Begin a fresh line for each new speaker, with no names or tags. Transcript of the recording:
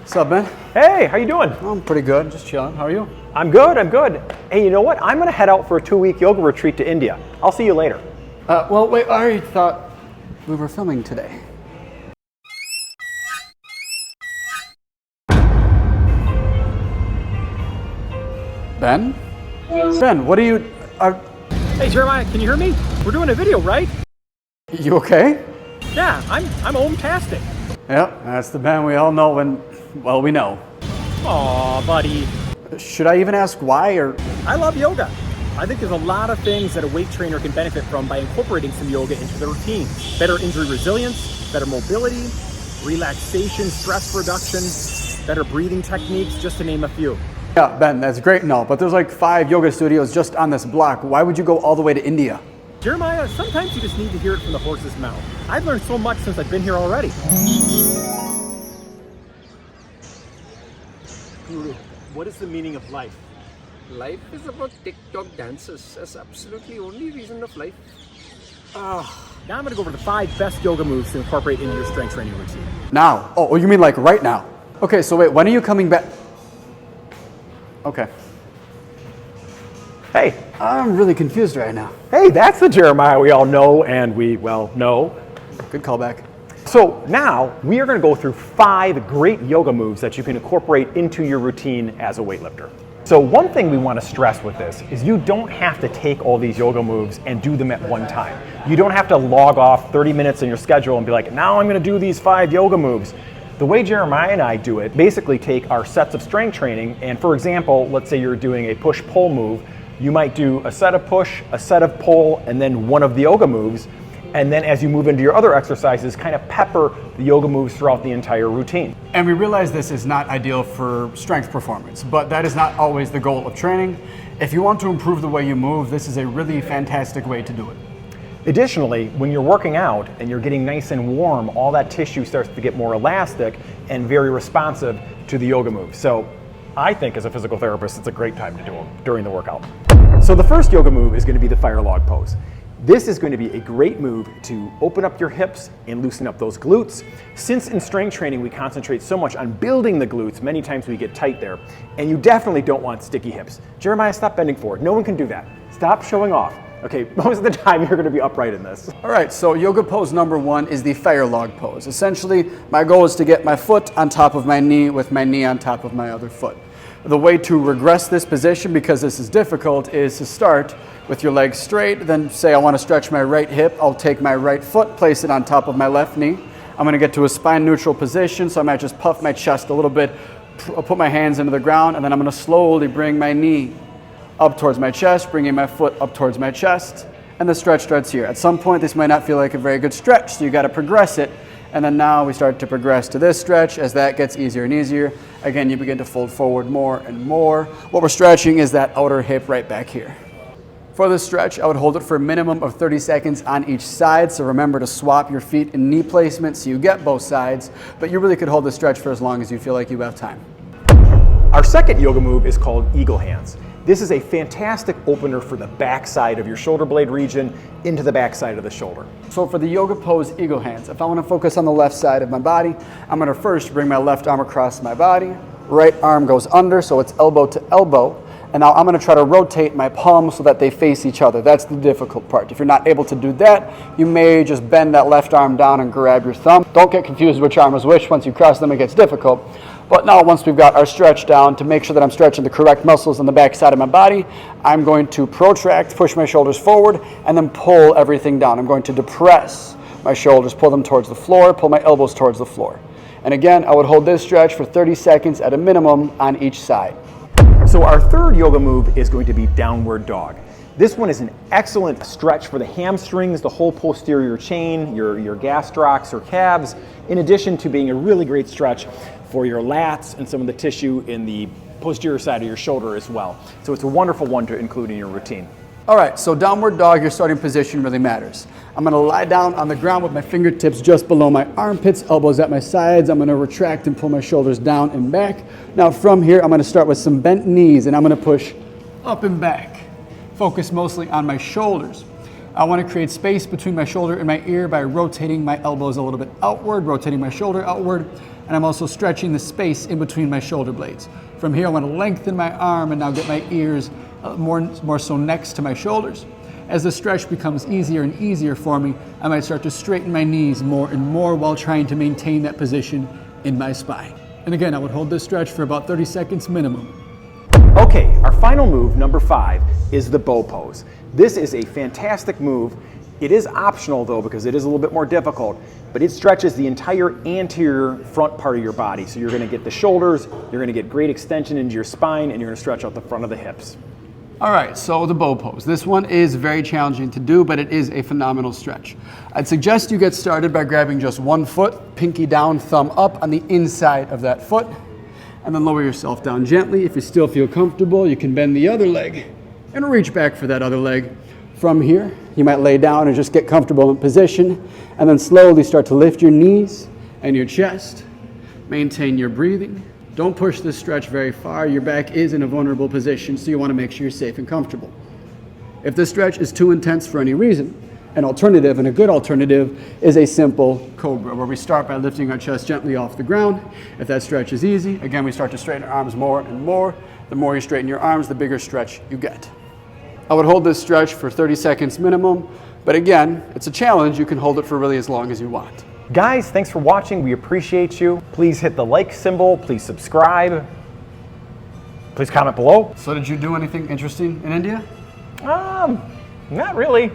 What's up, Ben?
Hey, how you doing?
I'm pretty good, just chilling. How are you?
I'm good. Hey, you know what? I'm gonna head out for a 2-week yoga retreat to India. I'll see you later.
Well, wait, I already thought we were filming today. Ben? Ben, what are you...
Hey, Jeremiah, can you hear me? We're doing a video, right?
You okay?
Yeah, I'm home-tastic.
Yep, that's the Ben we all know when, well, we know.
Aw, buddy.
Should I even ask why, or...
I love yoga. I think there's a lot of things that a weight trainer can benefit from by incorporating some yoga into their routine. Better injury resilience, better mobility, relaxation, stress reduction, better breathing techniques, just to name a few.
Yeah, Ben, that's great and all, but there's like 5 yoga studios just on this block. Why would you go all the way to India?
Jeremiah, sometimes you just need to hear it from the horse's mouth. I've learned so much since I've been here already. Guru, what is the meaning of life?
Life is about TikTok dances. That's absolutely the only reason of life.
Now I'm going to go over the 5 best yoga moves to incorporate into your strength training routine.
Now? Oh, you mean like right now? Okay, so wait, when are you coming back? Okay.
Hey.
I'm really confused right now.
Hey, that's the Jeremiah we all know and we, well, know.
Good callback.
So now we are going to go through 5 great yoga moves that you can incorporate into your routine as a weightlifter. So one thing we want to stress with this is you don't have to take all these yoga moves and do them at one time. You don't have to log off 30 minutes in your schedule and be like, now I'm going to do these 5 yoga moves. The way Jeremiah and I do it, basically take our sets of strength training, and for example, let's say you're doing a push-pull move, you might do a set of push, a set of pull, and then one of the yoga moves, and then as you move into your other exercises, kind of pepper the yoga moves throughout the entire routine.
And we realize this is not ideal for strength performance, but that is not always the goal of training. If you want to improve the way you move, this is a really fantastic way to do it.
Additionally, when you're working out and you're getting nice and warm, all that tissue starts to get more elastic and very responsive to the yoga moves. So I think as a physical therapist, it's a great time to do them during the workout. So the first yoga move is going to be the fire log pose. This is going to be a great move to open up your hips and loosen up those glutes. Since in strength training we concentrate so much on building the glutes, many times we get tight there, and you definitely don't want sticky hips. Jeremiah, stop bending forward. No one can do that. Stop showing off. Okay, most of the time you're going to be upright in this.
All right, so yoga pose number 1 is the fire log pose. Essentially, my goal is to get my foot on top of my knee with my knee on top of my other foot. The way to regress this position, because this is difficult, is to start with your legs straight, then say I want to stretch my right hip, I'll take my right foot, place it on top of my left knee. I'm going to get to a spine neutral position, so I might just puff my chest a little bit, put my hands into the ground, and then I'm going to slowly bring my knee up towards my chest, bringing my foot up towards my chest, and the stretch starts here. At some point, this might not feel like a very good stretch, so you got to progress it, and then now we start to progress to this stretch. As that gets easier and easier, again, you begin to fold forward more and more. What we're stretching is that outer hip right back here. For this stretch, I would hold it for a minimum of 30 seconds on each side, so remember to swap your feet in knee placement so you get both sides, but you really could hold the stretch for as long as you feel like you have time.
Our second yoga move is called eagle hands. This is a fantastic opener for the back side of your shoulder blade region into the back side of the shoulder.
So for the yoga pose eagle hands, if I want to focus on the left side of my body, I'm going to first bring my left arm across my body, right arm goes under so it's elbow to elbow, and now I'm going to try to rotate my palms so that they face each other. That's the difficult part. If you're not able to do that, you may just bend that left arm down and grab your thumb. Don't get confused which arm is which. Once you cross them, it gets difficult. But now once we've got our stretch down, to make sure that I'm stretching the correct muscles on the back side of my body, I'm going to protract, push my shoulders forward, and then pull everything down. I'm going to depress my shoulders, pull them towards the floor, pull my elbows towards the floor. And again, I would hold this stretch for 30 seconds at a minimum on each side.
So our third yoga move is going to be downward dog. This one is an excellent stretch for the hamstrings, the whole posterior chain, your gastrocs or calves, in addition to being a really great stretch for your lats and some of the tissue in the posterior side of your shoulder as well. So it's a wonderful one to include in your routine.
All right, so downward dog, your starting position really matters. I'm gonna lie down on the ground with my fingertips just below my armpits, elbows at my sides. I'm gonna retract and pull my shoulders down and back. Now from here, I'm gonna start with some bent knees and I'm gonna push up and back. Focus mostly on my shoulders. I want to create space between my shoulder and my ear by rotating my elbows a little bit outward, rotating my shoulder outward. and I'm also stretching the space in between my shoulder blades. From here, I want to lengthen my arm and now get my ears more so next to my shoulders. As the stretch becomes easier and easier for me, I might start to straighten my knees more and more while trying to maintain that position in my spine. And again, I would hold this stretch for about 30 seconds minimum.
Okay, our final move, number 5, is the bow pose. This is a fantastic move. It is optional though, because it is a little bit more difficult, but it stretches the entire anterior front part of your body. So you're gonna get the shoulders, you're gonna get great extension into your spine, and you're gonna stretch out the front of the hips.
All right, so the bow pose. This one is very challenging to do, but it is a phenomenal stretch. I'd suggest you get started by grabbing just one foot, pinky down, thumb up on the inside of that foot, and then lower yourself down gently. If you still feel comfortable, you can bend the other leg and reach back for that other leg. From here, you might lay down and just get comfortable in position, and then slowly start to lift your knees and your chest. Maintain your breathing. Don't push this stretch very far. Your back is in a vulnerable position, so you want to make sure you're safe and comfortable. If this stretch is too intense for any reason, an alternative, and a good alternative, is a simple cobra, where we start by lifting our chest gently off the ground. If that stretch is easy, again, we start to straighten our arms more and more. The more you straighten your arms, the bigger stretch you get. I would hold this stretch for 30 seconds minimum, but again, it's a challenge. You can hold it for really as long as you want.
Guys, thanks for watching. We appreciate you. Please hit the like symbol. Please subscribe. Please comment below.
So did you do anything interesting in India?
Not really.